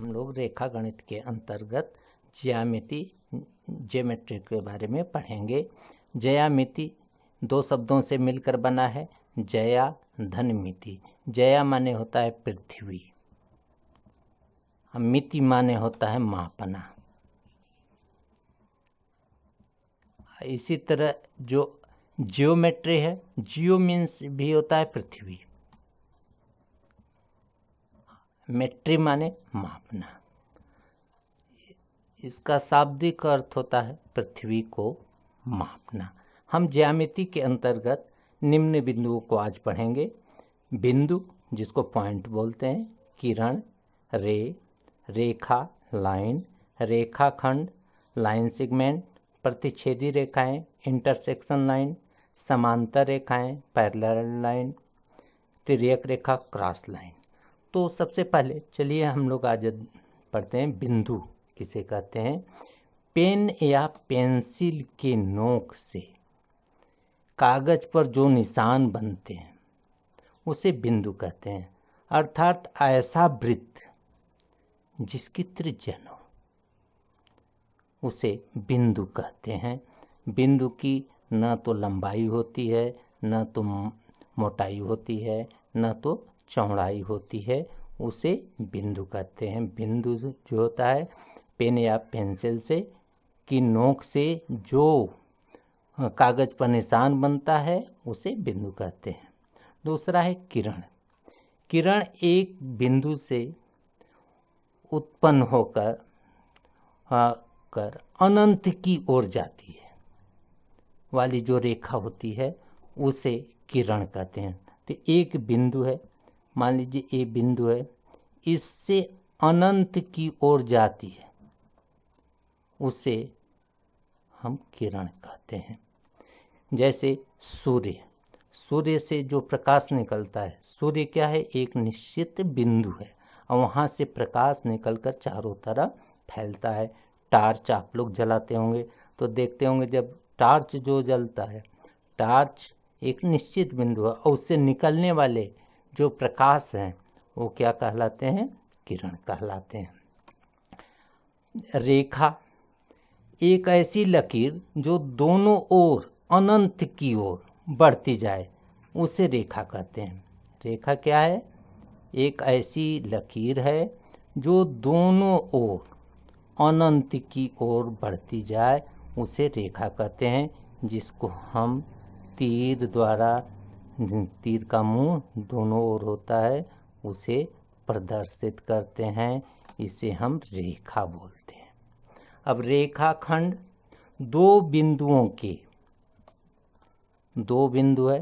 हम लोग रेखा गणित के अंतर्गत ज्यामिति के बारे में पढ़ेंगे। ज्यामिति दो शब्दों से मिलकर बना है, जया धनमिति। जया माने होता है पृथ्वी, मिति माने होता है मापना। इसी तरह जो जियोमेट्री है, जियो मीन्स भी होता है पृथ्वी, मेट्री माने मापना। इसका शाब्दिक अर्थ होता है पृथ्वी को मापना। हम ज्यामिति के अंतर्गत निम्न बिंदुओं को आज पढ़ेंगे। बिंदु जिसको पॉइंट बोलते हैं, किरण, रे, रेखा लाइन, रेखाखंड लाइन सेगमेंट, प्रतिच्छेदी रेखाएं इंटरसेक्शन लाइन, समांतर रेखाएं पैरेलल लाइन, तिर्यक रेखा क्रॉस लाइन। तो सबसे पहले चलिए हम लोग आज पढ़ते हैं बिंदु किसे कहते हैं। पेन या पेंसिल के नोक से कागज पर जो निशान बनते हैं उसे बिंदु कहते हैं। अर्थात ऐसा वृत्त जिसकी त्रिज्या न हो उसे बिंदु कहते हैं। बिंदु की न तो लंबाई होती है, न तो मोटाई होती है, न तो चौड़ाई होती है, उसे बिंदु कहते हैं। बिंदु जो होता है पेन या पेंसिल से की नोक से जो कागज पर निशान बनता है उसे बिंदु कहते हैं। दूसरा है किरण। किरण एक बिंदु से उत्पन्न होकर अनंत की ओर जाती है वाली जो रेखा होती है उसे किरण कहते हैं। तो एक बिंदु है, मान लीजिए ये बिंदु है, इससे अनंत की ओर जाती है, उसे हम किरण कहते हैं। जैसे सूर्य, सूर्य से जो प्रकाश निकलता है, सूर्य क्या है, एक निश्चित बिंदु है और वहाँ से प्रकाश निकलकर चारों तरफ फैलता है। टार्च आप लोग जलाते होंगे तो देखते होंगे जब टार्च जो जलता है, टार्च एक निश्चित बिंदु है और उससे निकलने वाले जो प्रकाश हैं वो क्या कहलाते हैं, किरण कहलाते हैं। रेखा एक ऐसी लकीर जो दोनों ओर अनंत की ओर बढ़ती जाए उसे रेखा कहते हैं। रेखा क्या है, एक ऐसी लकीर है जो दोनों ओर अनंत की ओर बढ़ती जाए उसे रेखा कहते हैं। जिसको हम तीर द्वारा, तीर का मुंह दोनों ओर होता है, उसे प्रदर्शित करते हैं, इसे हम रेखा बोलते हैं। अब रेखाखंड दो बिंदुओं के, दो बिंदु है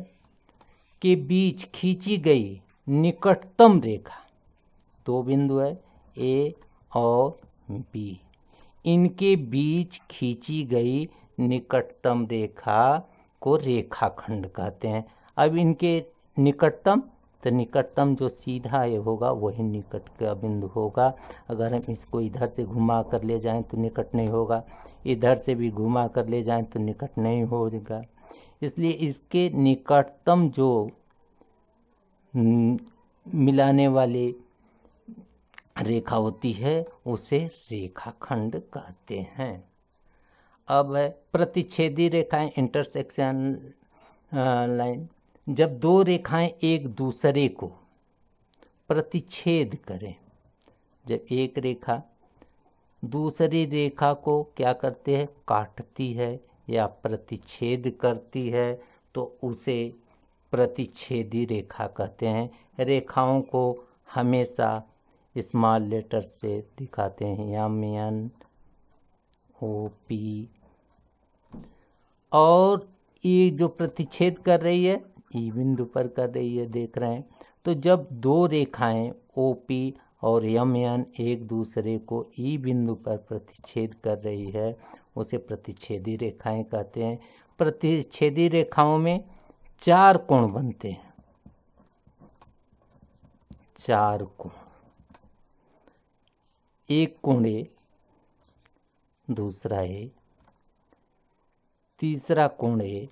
के बीच खींची गई निकटतम रेखा, दो बिंदु है ए और बी, इनके बीच खींची गई निकटतम रेखा को रेखाखंड कहते हैं। अब इनके निकटतम, तो निकटतम जो सीधा ये होगा वही निकट का बिंदु होगा। अगर हम इसको इधर से घुमा कर ले जाएं तो निकट नहीं होगा, इधर से भी घुमा कर ले जाएं तो निकट नहीं होगा। इसलिए इसके निकटतम जो मिलाने वाले रेखा होती है उसे रेखाखंड कहते हैं। अब प्रतिच्छेदी रेखाएं इंटरसेक्शन लाइन, जब दो रेखाएं एक दूसरे को प्रतिच्छेद करें, जब एक रेखा दूसरी रेखा को क्या करते हैं, काटती है या प्रतिच्छेद करती है, तो उसे प्रतिच्छेदी रेखा कहते हैं। रेखाओं को हमेशा स्मॉल लेटर से दिखाते हैं, एम ओ पी। और ये जो प्रतिच्छेद कर रही है ई बिंदु पर कर रही है, देख रहे हैं। तो जब दो रेखाएं ओ पी और एम एन एक दूसरे को ई बिंदु पर प्रतिच्छेद कर रही है उसे प्रतिच्छेदी रेखाएं कहते हैं। प्रतिच्छेदी रेखाओं में चार कोण बनते हैं, चार कोण, एक कोण ए, दूसरा ए, तीसरा कोण ए,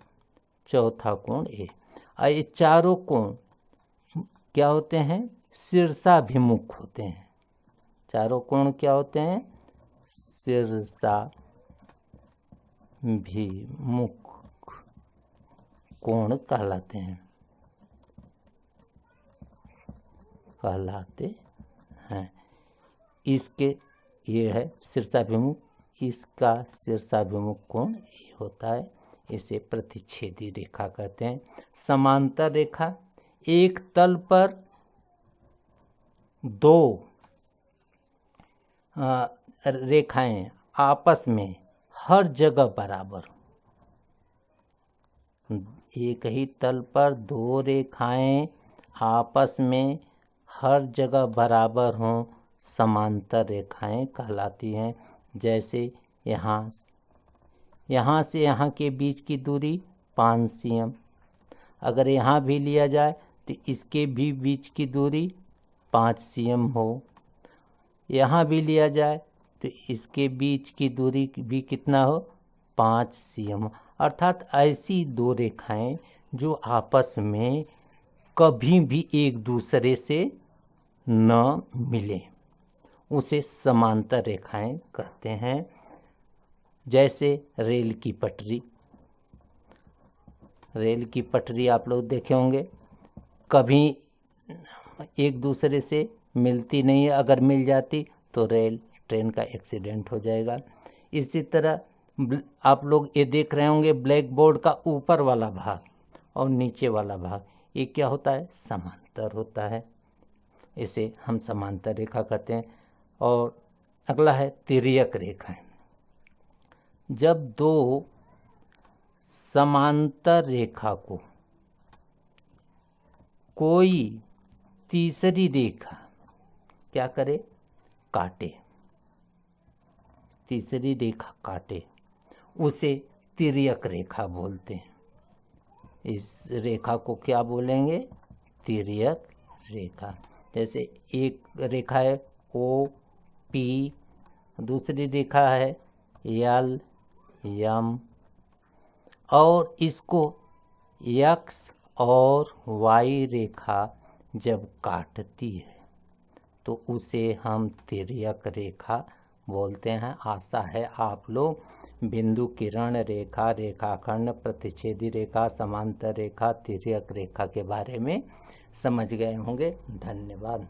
चौथा कोण ए। ये चारों कोण क्या होते हैं, शीर्षाभिमुख होते हैं। चारों कोण क्या होते हैं? शीर्षाभिमुख कोण कहलाते हैं। इसके ये है शीर्षाभिमुख, इसका शीर्षाभिमुख कोण ये होता है, इसे प्रतिच्छेदी रेखा कहते हैं। समांतर रेखा, एक तल पर दो रेखाएं आपस में हर जगह बराबर, एक ही तल पर दो रेखाएं आपस में हर जगह बराबर हों, समांतर रेखाएं कहलाती हैं। जैसे यहाँ से यहाँ के बीच की दूरी 5 cm, अगर यहाँ भी लिया जाए तो इसके भी बीच की दूरी 5 cm हो, यहाँ भी लिया जाए तो इसके बीच की दूरी भी कितना हो? 5 cm। अर्थात ऐसी दो रेखाएं जो आपस में कभी भी एक दूसरे से न मिले, उसे समांतर रेखाएं कहते हैं। जैसे रेल की पटरी आप लोग देखे होंगे, कभी एक दूसरे से मिलती नहीं है, अगर मिल जाती तो ट्रेन का एक्सीडेंट हो जाएगा। इसी तरह आप लोग ये देख रहे होंगे, ब्लैक बोर्ड का ऊपर वाला भाग और नीचे वाला भाग, ये क्या होता है? समांतर होता है, इसे हम समांतर रेखा कहते हैं। और अगला है तिर्यक रेखाएं। जब दो समांतर रेखा को कोई तीसरी रेखा क्या करे? काटे, तीसरी रेखा काटे, उसे तिर्यक रेखा बोलते हैं। इस रेखा को क्या बोलेंगे? तिर्यक रेखा। जैसे एक रेखा है OP, दूसरी रेखा है LM, और इसको X और Y रेखा जब काटती है तो उसे हम तिर्यक रेखा बोलते हैं। आशा है आप लोग बिंदु, किरण रेखा, रेखाखंड, प्रतिच्छेदी रेखा, समांतर रेखा, तिर्यक रेखा के बारे में समझ गए होंगे। धन्यवाद।